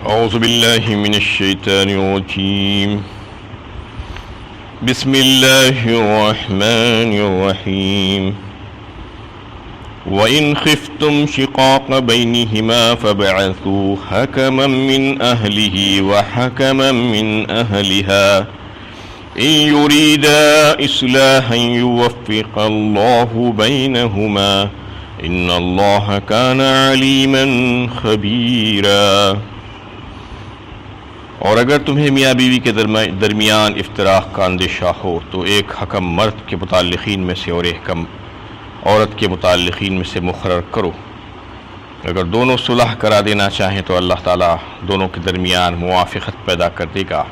أعوذ بالله من الشيطان الرجيم. بسم الله الرحمن الرحيم. وإن خفتم شقاق بينهما فابعثوا حكما من أهله وحكما من أهلها إن يريدا إصلاحا يوفق الله بينهما إن الله كان عليما خبيرا. اور اگر تمہیں میاں بیوی کے درمیان افتراق کا اندیشہ ہو تو ایک حکم مرد کے متعلقین میں سے اور ایک حکم عورت کے متعلقین میں سے مقرر کرو. اگر دونوں صلح کرا دینا چاہیں تو اللہ تعالیٰ دونوں کے درمیان موافقت پیدا کر دے گا.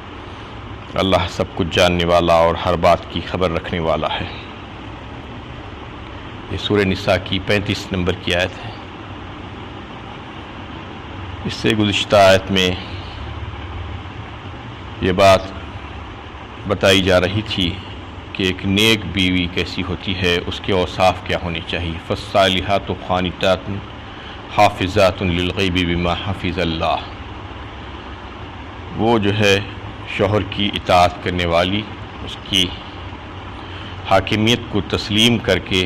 اللہ سب کچھ جاننے والا اور ہر بات کی خبر رکھنے والا ہے. یہ سورہ نساء کی 35 نمبر کی آیت ہے. اس سے گزشتہ آیت میں یہ بات بتائی جا رہی تھی کہ ایک نیک بیوی کیسی ہوتی ہے، اس کے اوصاف کیا ہونے چاہیے. فالصالحات قانتات حافظات للغیب بما حفظ اللہ. وہ جو ہے شوہر کی اطاعت کرنے والی، اس کی حاکمیت کو تسلیم کر کے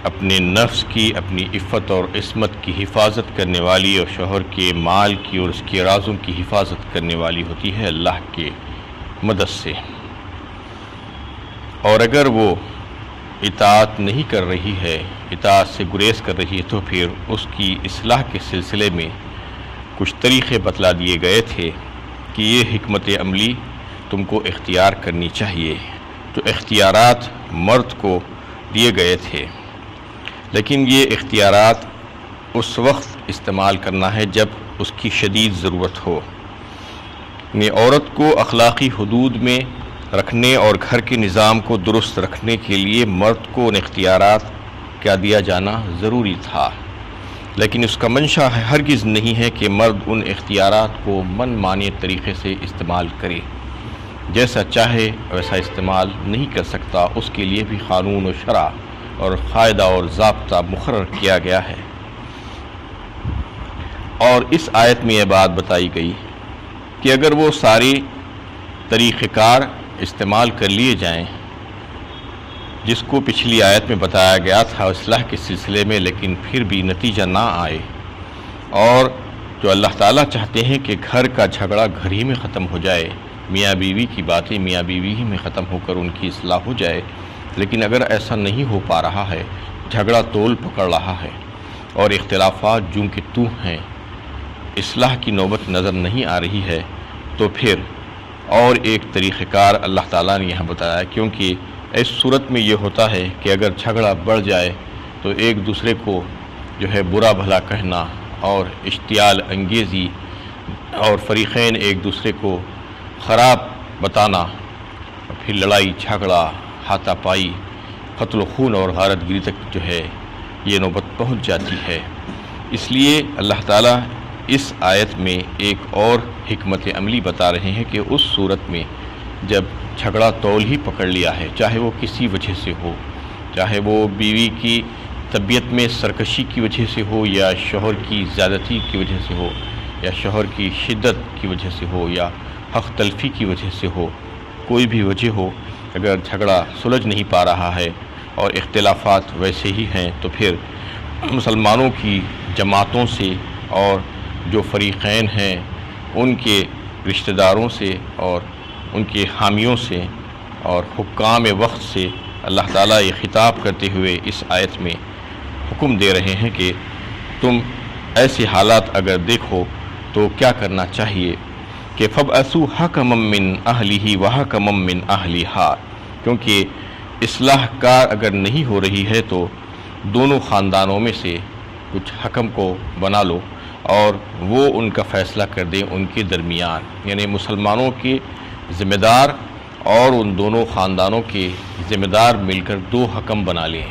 اپنے نفس کی، اپنی عفت اور عصمت کی حفاظت کرنے والی اور شوہر کے مال کی اور اس کے رازوں کی حفاظت کرنے والی ہوتی ہے اللہ کے مدد سے. اور اگر وہ اطاعت نہیں کر رہی ہے، اطاعت سے گریز کر رہی ہے، تو پھر اس کی اصلاح کے سلسلے میں کچھ طریقے بتلا دیے گئے تھے کہ یہ حکمت عملی تم کو اختیار کرنی چاہیے. تو اختیارات مرد کو دیے گئے تھے، لیکن یہ اختیارات اس وقت استعمال کرنا ہے جب اس کی شدید ضرورت ہو. یعنی عورت کو اخلاقی حدود میں رکھنے اور گھر کے نظام کو درست رکھنے کے لیے مرد کو ان اختیارات کا دیا جانا ضروری تھا، لیکن اس کا منشا ہرگز نہیں ہے کہ مرد ان اختیارات کو من مانے طریقے سے استعمال کرے. جیسا چاہے ویسا استعمال نہیں کر سکتا. اس کے لیے بھی قانون و شرع اور قاعدہ اور ضابطہ مقرر کیا گیا ہے. اور اس آیت میں یہ بات بتائی گئی کہ اگر وہ سارے طریقہ کار استعمال کر لیے جائیں جس کو پچھلی آیت میں بتایا گیا تھا اصلاح کے سلسلے میں، لیکن پھر بھی نتیجہ نہ آئے، اور جو اللہ تعالیٰ چاہتے ہیں کہ گھر کا جھگڑا گھر ہی میں ختم ہو جائے، میاں بیوی کی باتیں میاں بیوی ہی میں ختم ہو کر ان کی اصلاح ہو جائے، لیکن اگر ایسا نہیں ہو پا رہا ہے، جھگڑا طول پکڑ رہا ہے اور اختلافات جوں کہ تو ہیں، اصلاح کی نوبت نظر نہیں آ رہی ہے، تو پھر اور ایک طریقہ کار اللہ تعالیٰ نے یہاں بتایا. کیونکہ اس صورت میں یہ ہوتا ہے کہ اگر جھگڑا بڑھ جائے تو ایک دوسرے کو جو ہے برا بھلا کہنا اور اشتعال انگیزی اور فریقین ایک دوسرے کو خراب بتانا، اور پھر لڑائی جھگڑا، ہاتھا پائی، قتل و خون اور غارت گری تک جو ہے یہ نوبت پہنچ جاتی ہے. اس لیے اللہ تعالیٰ اس آیت میں ایک اور حکمت عملی بتا رہے ہیں کہ اس صورت میں جب جھگڑا طول ہی پکڑ لیا ہے، چاہے وہ کسی وجہ سے ہو، چاہے وہ بیوی کی طبیعت میں سرکشی کی وجہ سے ہو، یا شوہر کی زیادتی کی وجہ سے ہو، یا شوہر کی شدت کی وجہ سے ہو، یا حق تلفی کی وجہ سے ہو، کوئی بھی وجہ ہو، اگر جھگڑا سلجھ نہیں پا رہا ہے اور اختلافات ویسے ہی ہیں، تو پھر مسلمانوں کی جماعتوں سے اور جو فریقین ہیں ان کے رشتہ داروں سے اور ان کے حامیوں سے اور حکام وقت سے اللہ تعالیٰ یہ خطاب کرتے ہوئے اس آیت میں حکم دے رہے ہیں کہ تم ایسے حالات اگر دیکھو تو کیا کرنا چاہیے کہ فَابْعَثُوا حَكَمًا مِّنْ أَهْلِهِ وَحَكَمًا مِّنْ أَهْلِهَا. کیونکہ اصلاح کار اگر نہیں ہو رہی ہے تو دونوں خاندانوں میں سے کچھ حکم کو بنا لو اور وہ ان کا فیصلہ کر دیں ان کے درمیان. یعنی مسلمانوں کے ذمہ دار اور ان دونوں خاندانوں کے ذمہ دار مل کر دو حکم بنا لیں،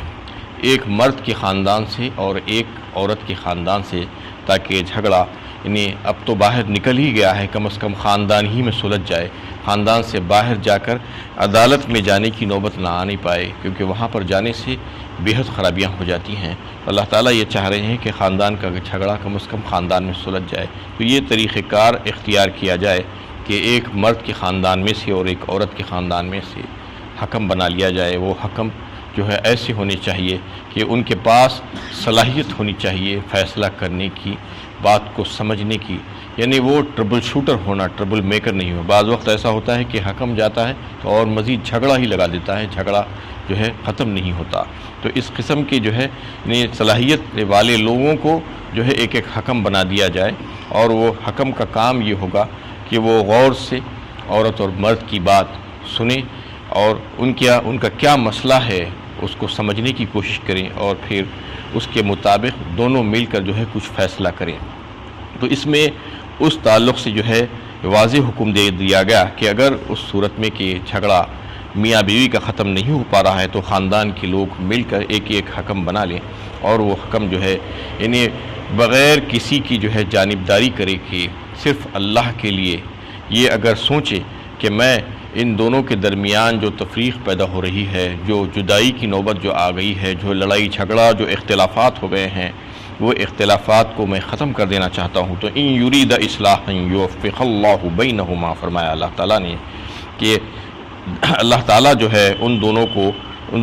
ایک مرد کے خاندان سے اور ایک عورت کے خاندان سے، تاکہ جھگڑا یعنی اب تو باہر نکل ہی گیا ہے، کم از کم خاندان ہی میں سلجھ جائے، خاندان سے باہر جا کر عدالت میں جانے کی نوبت نہ آنے پائے. کیونکہ وہاں پر جانے سے بےحد خرابیاں ہو جاتی ہیں۔ اللہ تعالیٰ یہ چاہ رہے ہیں کہ خاندان کا جھگڑا کم از کم خاندان میں سلجھ جائے، تو یہ طریقہ کار اختیار کیا جائے کہ ایک مرد کے خاندان میں سے اور ایک عورت کے خاندان میں سے حکم بنا لیا جائے۔ وہ حکم جو ہے ایسے ہونے چاہیے کہ ان کے پاس صلاحیت ہونی چاہیے فیصلہ کرنے کی، بات کو سمجھنے کی، یعنی وہ ٹربل شوٹر ہونا، ٹربل میکر نہیں ہو۔ بعض وقت ایسا ہوتا ہے کہ حکم جاتا ہے تو اور مزید جھگڑا ہی لگا دیتا ہے، جھگڑا جو ہے ختم نہیں ہوتا۔ تو اس قسم کے جو ہے صلاحیت والے لوگوں کو جو ہے ایک ایک حکم بنا دیا جائے، اور وہ حکم کا کام یہ ہوگا کہ وہ غور سے عورت اور مرد کی بات سنیں اور ان کا کیا مسئلہ ہے اس کو سمجھنے کی کوشش کریں، اور پھر اس کے مطابق دونوں مل کر جو ہے کچھ فیصلہ کریں۔ تو اس میں اس تعلق سے جو ہے واضح حکم دے دیا گیا کہ اگر اس صورت میں کہ جھگڑا میاں بیوی کا ختم نہیں ہو پا رہا ہے تو خاندان کے لوگ مل کر ایک ایک حکم بنا لیں، اور وہ حکم جو ہے انہیں بغیر کسی کی جو ہے جانبداری کرے کہ صرف اللہ کے لیے یہ اگر سوچے کہ میں ان دونوں کے درمیان جو تفریق پیدا ہو رہی ہے، جو جدائی کی نوبت جو آ گئی ہے، جو لڑائی جھگڑا، جو اختلافات ہو گئے ہیں، وہ اختلافات کو میں ختم کر دینا چاہتا ہوں، تو ان یرید اصلاحا یوفق اللہ بینہما، فرمایا اللہ تعالیٰ نے کہ اللہ تعالیٰ جو ہے ان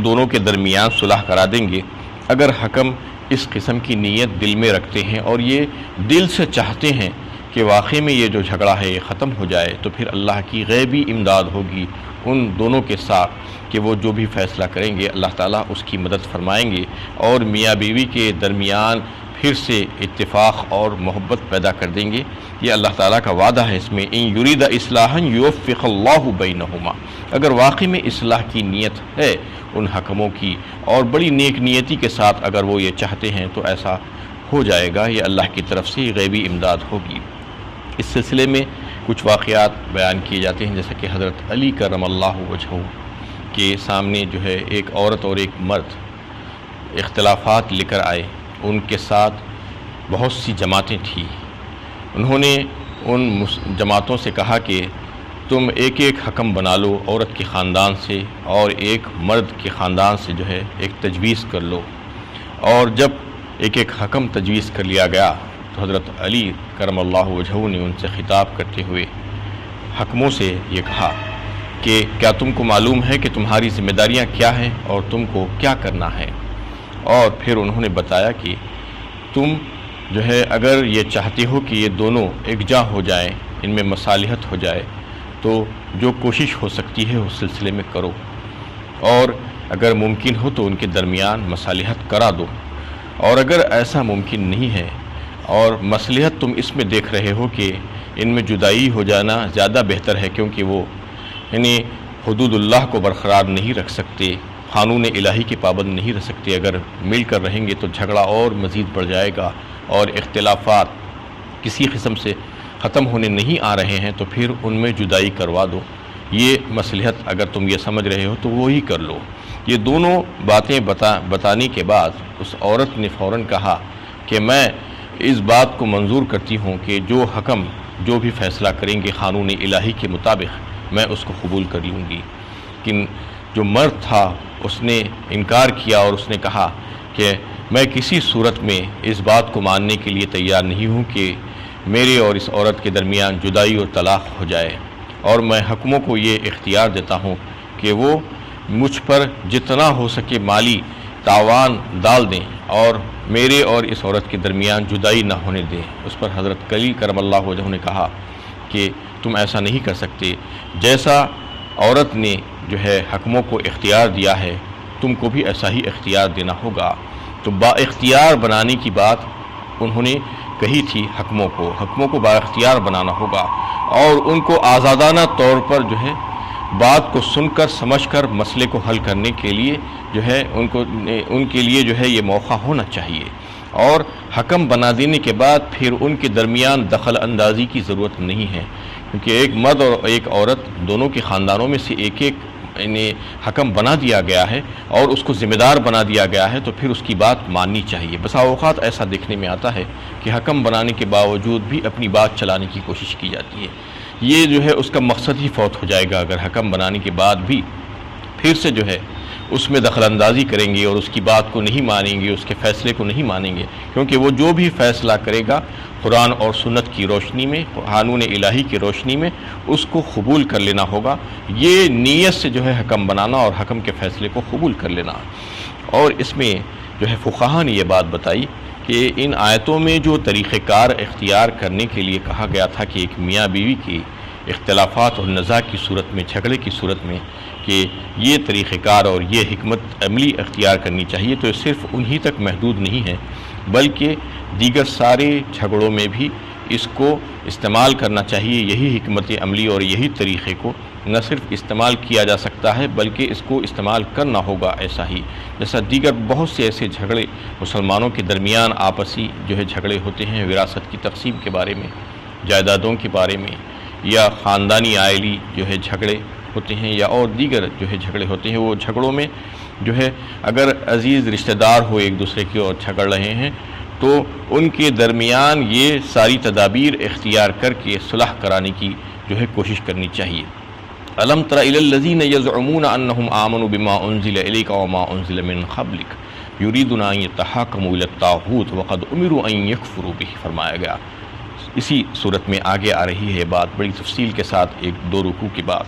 دونوں کے درمیان صلح کرا دیں گے اگر حکم اس قسم کی نیت دل میں رکھتے ہیں اور یہ دل سے چاہتے ہیں کہ واقعی میں یہ جو جھگڑا ہے یہ ختم ہو جائے، تو پھر اللہ کی غیبی امداد ہوگی ان دونوں کے ساتھ کہ وہ جو بھی فیصلہ کریں گے اللہ تعالیٰ اس کی مدد فرمائیں گے، اور میاں بیوی کے درمیان پھر سے اتفاق اور محبت پیدا کر دیں گے۔ یہ اللہ تعالیٰ کا وعدہ ہے اس میں، ان یرید اصلاحا یوفق اللہ بینہما، اگر واقعی میں اصلاح کی نیت ہے ان حکموں کی اور بڑی نیک نیتی کے ساتھ اگر وہ یہ چاہتے ہیں تو ایسا ہو جائے گا، یہ اللہ کی طرف سے غیبی امداد ہوگی۔ اس سلسلے میں کچھ واقعات بیان کیے جاتے ہیں، جیسا کہ حضرت علی کرم اللہ وجہہ کے سامنے جو ہے ایک عورت اور ایک مرد اختلافات لے کر آئے، ان کے ساتھ بہت سی جماعتیں تھیں، انہوں نے ان جماعتوں سے کہا کہ تم ایک ایک حکم بنا لو عورت کے خاندان سے اور ایک مرد کے خاندان سے جو ہے ایک تجویز کر لو، اور جب ایک ایک حکم تجویز کر لیا گیا تو حضرت علی کرم اللہ وجہہ نے ان سے خطاب کرتے ہوئے حکموں سے یہ کہا کہ کیا تم کو معلوم ہے کہ تمہاری ذمہ داریاں کیا ہیں اور تم کو کیا کرنا ہے، اور پھر انہوں نے بتایا کہ تم جو ہے اگر یہ چاہتے ہو کہ یہ دونوں یکجا ہو جائیں، ان میں مصالحت ہو جائے، تو جو کوشش ہو سکتی ہے اس سلسلے میں کرو، اور اگر ممکن ہو تو ان کے درمیان مصالحت کرا دو، اور اگر ایسا ممکن نہیں ہے اور مصلحت تم اس میں دیکھ رہے ہو کہ ان میں جدائی ہو جانا زیادہ بہتر ہے، کیونکہ وہ یعنی حدود اللہ کو برقرار نہیں رکھ سکتے، قانون الہی کے پابند نہیں رہ سکتے، اگر مل کر رہیں گے تو جھگڑا اور مزید بڑھ جائے گا اور اختلافات کسی قسم سے ختم ہونے نہیں آ رہے ہیں، تو پھر ان میں جدائی کروا دو، یہ مصلحت اگر تم یہ سمجھ رہے ہو تو وہی کر لو۔ یہ دونوں باتیں بتانے کے بعد اس عورت نے فوراً کہا کہ میں اس بات کو منظور کرتی ہوں کہ جو حکم جو بھی فیصلہ کریں گے قانون الہی کے مطابق میں اس کو قبول کر لوں گی۔ لیکن جو مرد تھا اس نے انکار کیا اور اس نے کہا کہ میں کسی صورت میں اس بات کو ماننے کے لیے تیار نہیں ہوں کہ میرے اور اس عورت کے درمیان جدائی اور طلاق ہو جائے، اور میں حکموں کو یہ اختیار دیتا ہوں کہ وہ مجھ پر جتنا ہو سکے مالی تاوان ڈال دیں اور میرے اور اس عورت کے درمیان جدائی نہ ہونے دیں۔ اس پر حضرت علی کرم اللہ وجہہ نے کہا کہ تم ایسا نہیں کر سکتے، جیسا عورت نے جو ہے حکموں کو اختیار دیا ہے تم کو بھی ایسا ہی اختیار دینا ہوگا۔ تو با اختیار بنانے کی بات انہوں نے کہی تھی، حکموں کو با اختیار بنانا ہوگا، اور ان کو آزادانہ طور پر جو ہے بات کو سن کر سمجھ کر مسئلے کو حل کرنے کے لیے جو ہے ان کے لیے جو ہے یہ موقع ہونا چاہیے، اور حکم بنا دینے کے بعد پھر ان کے درمیان دخل اندازی کی ضرورت نہیں ہے، کیونکہ ایک مرد اور ایک عورت دونوں کے خاندانوں میں سے ایک ایک حکم بنا دیا گیا ہے اور اس کو ذمہ دار بنا دیا گیا ہے، تو پھر اس کی بات ماننی چاہیے۔ بسا اوقات ایسا دیکھنے میں آتا ہے کہ حکم بنانے کے باوجود بھی اپنی بات چلانے کی کوشش کی جاتی ہے، یہ جو ہے اس کا مقصد ہی فوت ہو جائے گا اگر حکم بنانے کے بعد بھی پھر سے جو ہے اس میں دخل اندازی کریں گے اور اس کی بات کو نہیں مانیں گے، اس کے فیصلے کو نہیں مانیں گے، کیونکہ وہ جو بھی فیصلہ کرے گا قرآن اور سنت کی روشنی میں، قانون الہی کی روشنی میں اس کو قبول کر لینا ہوگا۔ یہ نیت سے جو ہے حکم بنانا اور حکم کے فیصلے کو قبول کر لینا۔ اور اس میں جو ہے فقہا نے یہ بات بتائی کہ ان آیتوں میں جو طریقہ کار اختیار کرنے کے لیے کہا گیا تھا کہ ایک میاں بیوی کی اختلافات اور نزاع کی صورت میں، جھگڑے کی صورت میں کہ یہ طریقہ کار اور یہ حکمت عملی اختیار کرنی چاہیے، تو صرف انہی تک محدود نہیں ہے، بلکہ دیگر سارے جھگڑوں میں بھی اس کو استعمال کرنا چاہیے۔ یہی حکمت عملی اور یہی طریقے کو نہ صرف استعمال کیا جا سکتا ہے بلکہ اس کو استعمال کرنا ہوگا ایسا ہی، جیسا دیگر بہت سے ایسے جھگڑے مسلمانوں کے درمیان آپسی جو ہے جھگڑے ہوتے ہیں، وراثت کی تقسیم کے بارے میں، جائیدادوں کے بارے میں، یا خاندانی عائلی جو ہے جھگڑے ہوتے ہیں، یا اور دیگر جو ہے جھگڑے ہوتے ہیں۔ وہ جھگڑوں میں جو ہے اگر عزیز رشتہ دار ہو ایک دوسرے کی اور جھگڑ رہے ہیں تو ان کے درمیان یہ ساری تدابیر اختیار کر کے صلح کرانے کی جو ہے کوشش کرنی چاہیے۔ الم تر الی الذین یزعمون انہم آمنوا بما انزل الیک وما انزل من قبلک یریدون ان یتحاکموا الی الطاغوت وقد امروا ان یکفروا بہ، فرمایا گیا۔ اسی صورت میں آگے آ رہی ہے بات بڑی تفصیل کے ساتھ، ایک دو رکوع کے بعد۔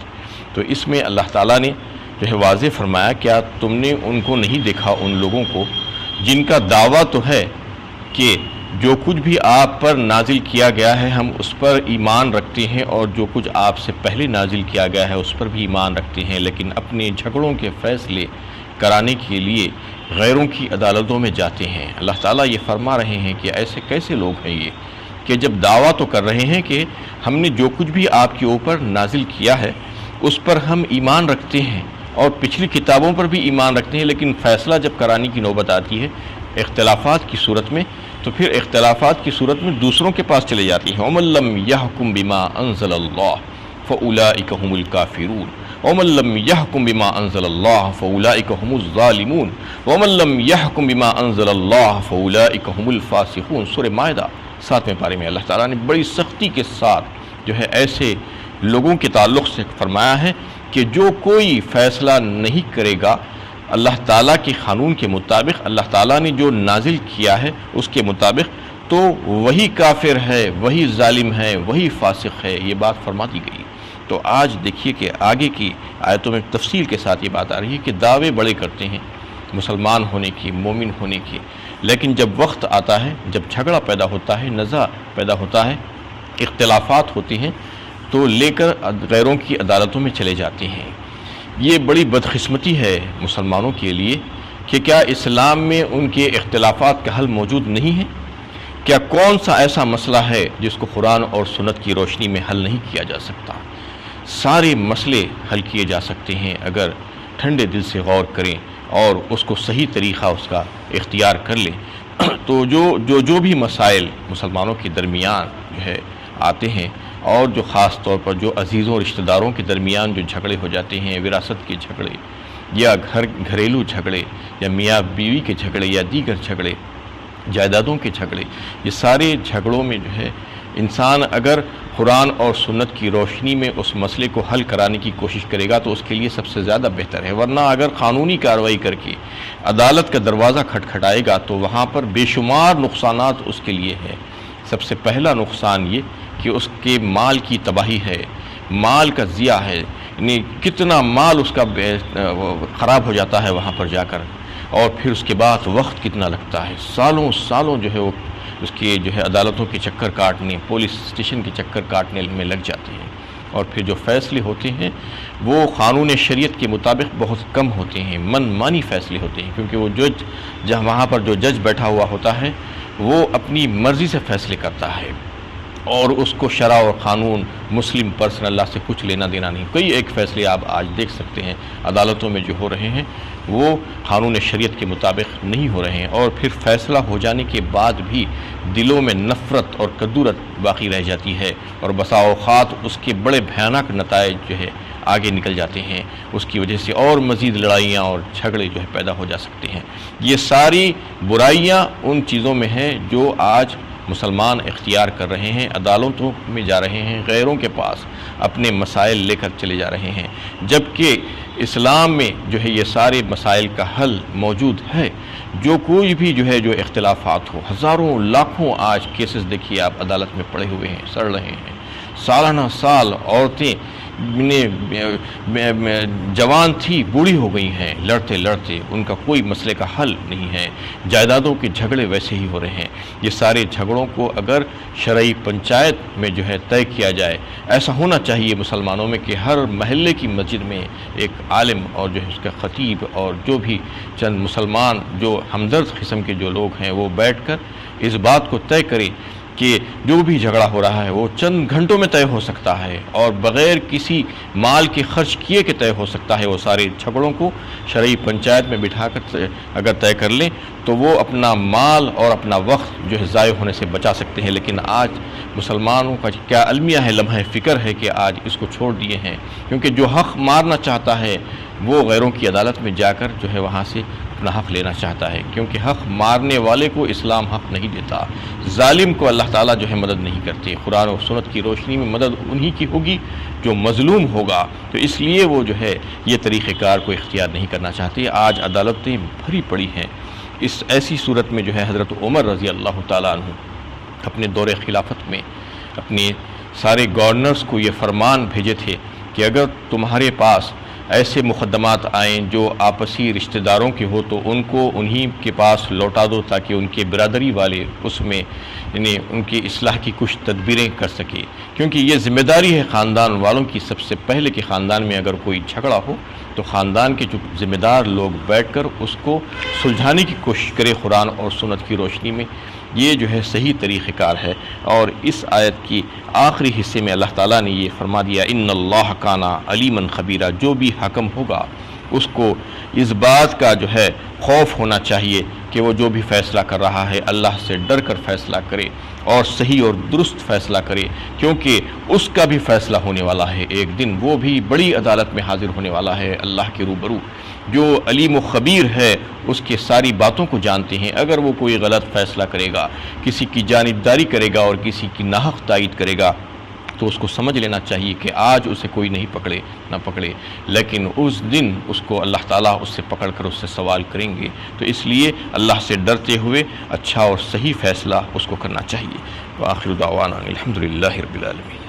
تو اس میں اللہ تعالیٰ نے جو ہے واضح فرمایا، کیا تم نے ان کو نہیں دیکھا، ان لوگوں کو جن کا دعویٰ تو ہے کہ جو کچھ بھی آپ پر نازل کیا گیا ہے ہم اس پر ایمان رکھتے ہیں، اور جو کچھ آپ سے پہلے نازل کیا گیا ہے اس پر بھی ایمان رکھتے ہیں، لیکن اپنے جھگڑوں کے فیصلے کرانے کے لیے غیروں کی عدالتوں میں جاتے ہیں۔ اللہ تعالیٰ یہ فرما رہے ہیں کہ ایسے کیسے لوگ ہیں یہ، کہ جب دعویٰ تو کر رہے ہیں کہ ہم نے جو کچھ بھی آپ کے اوپر نازل کیا ہے اس پر ہم ایمان رکھتے ہیں اور پچھلی کتابوں پر بھی ایمان رکھتے ہیں، لیکن فیصلہ جب کرانے کی نوبت آتی ہے اختلافات کی صورت میں تو پھر اختلافات کی صورت میں دوسروں کے پاس چلے جاتی ہیں۔ وَمَن لَّمْ يَحْكُم بِمَا أَنزَلَ اللَّهُ فَأُولَٰئِكَ هُمُ الْكَافِرُونَ وَمَن لَّمْ يَحْكُم بِمَا أَنزَلَ اللَّهُ فَأُولَٰئِكَ هُمُ الظَّالِمُونَ وَمَن لَّمْ يَحْكُم بِمَا أَنزَلَ اللَّهُ فَأُولَٰئِكَ هُمُ الْفَاسِقُونَ۔ سورہ مائدہ 7ویں پارے میں اللہ تعالیٰ نے بڑی سختی کے ساتھ جو ہے ایسے لوگوں کے تعلق سے فرمایا ہے کہ جو کوئی فیصلہ نہیں کرے گا اللہ تعالیٰ کے قانون کے مطابق، اللہ تعالیٰ نے جو نازل کیا ہے اس کے مطابق، تو وہی کافر ہے، وہی ظالم ہے، وہی فاسق ہے، یہ بات فرما دی گئی۔ تو آج دیکھیے کہ آگے کی آیتوں میں تفصیل کے ساتھ یہ بات آ رہی ہے کہ دعوے بڑے کرتے ہیں مسلمان ہونے کی، مومن ہونے کی، لیکن جب وقت آتا ہے، جب جھگڑا پیدا ہوتا ہے، نزاع پیدا ہوتا ہے، اختلافات ہوتے ہیں، تو لے کر غیروں کی عدالتوں میں چلے جاتے ہیں۔ یہ بڑی بدقسمتی ہے مسلمانوں کے لیے کہ کیا اسلام میں ان کے اختلافات کا حل موجود نہیں ہے؟ کیا کون سا ایسا مسئلہ ہے جس کو قرآن اور سنت کی روشنی میں حل نہیں کیا جا سکتا؟ سارے مسئلے حل کیے جا سکتے ہیں اگر ٹھنڈے دل سے غور کریں اور اس کو صحیح طریقہ اس کا اختیار کر لیں۔ تو جو بھی مسائل مسلمانوں کے درمیان جو ہے آتے ہیں، اور جو خاص طور پر جو عزیزوں رشتہ داروں کے درمیان جو جھگڑے ہو جاتے ہیں، وراثت کے جھگڑے یا گھریلو جھگڑے یا میاں بیوی کے جھگڑے یا دیگر جھگڑے، جائیدادوں کے جھگڑے، یہ سارے جھگڑوں میں جو ہے انسان اگر قرآن اور سنت کی روشنی میں اس مسئلے کو حل کرانے کی کوشش کرے گا تو اس کے لیے سب سے زیادہ بہتر ہے، ورنہ اگر قانونی کارروائی کر کے عدالت کا دروازہ کھٹکھٹائے گا تو وہاں پر بے شمار نقصانات اس کے لیے ہیں۔ سب سے پہلا نقصان یہ کہ اس کے مال کی تباہی ہے، مال کا ضیاع ہے، یعنی کتنا مال اس کا خراب ہو جاتا ہے وہاں پر جا کر، اور پھر اس کے بعد وقت کتنا لگتا ہے، سالوں سالوں جو ہے وہ اس کے جو ہے عدالتوں کے چکر کاٹنے، پولیس اسٹیشن کے چکر کاٹنے میں لگ جاتے ہیں، اور پھر جو فیصلے ہوتے ہیں وہ قانون شریعت کے مطابق بہت کم ہوتے ہیں، من مانی فیصلے ہوتے ہیں، کیونکہ وہ جج جہاں وہاں پر جو جج بیٹھا ہوا ہوتا ہے وہ اپنی مرضی سے فیصلے کرتا ہے، اور اس کو شرع اور قانون مسلم پرسن اللہ سے کچھ لینا دینا نہیں۔ کئی ایک فیصلے آپ آج دیکھ سکتے ہیں عدالتوں میں جو ہو رہے ہیں وہ قانون شریعت کے مطابق نہیں ہو رہے ہیں، اور پھر فیصلہ ہو جانے کے بعد بھی دلوں میں نفرت اور کدورت باقی رہ جاتی ہے، اور بسا اوقات اس کے بڑے بھیانک نتائج جو ہے آگے نکل جاتے ہیں، اس کی وجہ سے اور مزید لڑائیاں اور جھگڑے جو ہے پیدا ہو جا سکتے ہیں۔ یہ ساری برائیاں ان چیزوں میں ہیں جو آج مسلمان اختیار کر رہے ہیں، عدالتوں میں جا رہے ہیں، غیروں کے پاس اپنے مسائل لے کر چلے جا رہے ہیں، جبکہ اسلام میں جو ہے یہ سارے مسائل کا حل موجود ہے۔ جو کوئی بھی جو اختلافات ہو، ہزاروں لاکھوں آج کیسز دیکھیے آپ عدالت میں پڑے ہوئے ہیں، سڑ رہے ہیں، سالانہ سال عورتیں جوان تھی بوڑھی ہو گئی ہیں لڑتے لڑتے، ان کا کوئی مسئلے کا حل نہیں ہے، جائیدادوں کے جھگڑے ویسے ہی ہو رہے ہیں۔ یہ سارے جھگڑوں کو اگر شرعی پنچایت میں طے کیا جائے، ایسا ہونا چاہیے مسلمانوں میں کہ ہر محلے کی مسجد میں ایک عالم اور اس کا خطیب اور جو بھی چند مسلمان جو ہمدرد قسم کے جو لوگ ہیں وہ بیٹھ کر اس بات کو طے کریں کہ جو بھی جھگڑا ہو رہا ہے وہ چند گھنٹوں میں طے ہو سکتا ہے اور بغیر کسی مال کے خرچ کیے کہ طے ہو سکتا ہے۔ وہ سارے جھگڑوں کو شرعی پنچایت میں بٹھا کر اگر طے کر لیں تو وہ اپنا مال اور اپنا وقت ضائع ہونے سے بچا سکتے ہیں۔ لیکن آج مسلمانوں کا کیا المیہ ہے، لمحہ فکر ہے کہ آج اس کو چھوڑ دیے ہیں، کیونکہ جو حق مارنا چاہتا ہے وہ غیروں کی عدالت میں جا کر وہاں سے اپنا حق لینا چاہتا ہے، کیونکہ حق مارنے والے کو اسلام حق نہیں دیتا، ظالم کو اللہ تعالیٰ مدد نہیں کرتے۔ قرآن و سنت کی روشنی میں مدد انہی کی ہوگی جو مظلوم ہوگا، تو اس لیے وہ یہ طریقہ کار کو اختیار نہیں کرنا چاہتے۔ آج عدالتیں بھری پڑی ہیں۔ اس ایسی صورت میں حضرت عمر رضی اللہ تعالیٰ عنہ اپنے دور خلافت میں اپنے سارے گورنرز کو یہ فرمان بھیجے تھے کہ اگر تمہارے پاس ایسے مقدمات آئیں جو آپسی رشتہ داروں کے ہو تو ان کو انہی کے پاس لوٹا دو تاکہ ان کے برادری والے اس میں ان کی اصلاح کی کچھ تدبیریں کر سکے، کیونکہ یہ ذمہ داری ہے خاندان والوں کی سب سے پہلے کہ خاندان میں اگر کوئی جھگڑا ہو تو خاندان کے جو ذمہ دار لوگ بیٹھ کر اس کو سلجھانے کی کوشش کرے قرآن اور سنت کی روشنی میں۔ یہ صحیح طریقہ کار ہے۔ اور اس آیت کی آخری حصے میں اللہ تعالیٰ نے یہ فرما دیا، ان اللہ کان علیما خبیرا، جو بھی حاکم ہوگا اس کو اس بات کا خوف ہونا چاہیے کہ وہ جو بھی فیصلہ کر رہا ہے اللہ سے ڈر کر فیصلہ کرے اور صحیح اور درست فیصلہ کرے، کیونکہ اس کا بھی فیصلہ ہونے والا ہے، ایک دن وہ بھی بڑی عدالت میں حاضر ہونے والا ہے اللہ کے روبرو۔ جو علیم و خبیر ہے اس کے ساری باتوں کو جانتے ہیں، اگر وہ کوئی غلط فیصلہ کرے گا، کسی کی جانبداری کرے گا اور کسی کی ناحق تائید کرے گا تو اس کو سمجھ لینا چاہیے کہ آج اسے کوئی نہیں پکڑے نہ پکڑے، لیکن اس دن اس کو اللہ تعالیٰ اس سے پکڑ کر اس سے سوال کریں گے۔ تو اس لیے اللہ سے ڈرتے ہوئے اچھا اور صحیح فیصلہ اس کو کرنا چاہیے۔ وآخر دعوانا الحمدللہ رب العالمین۔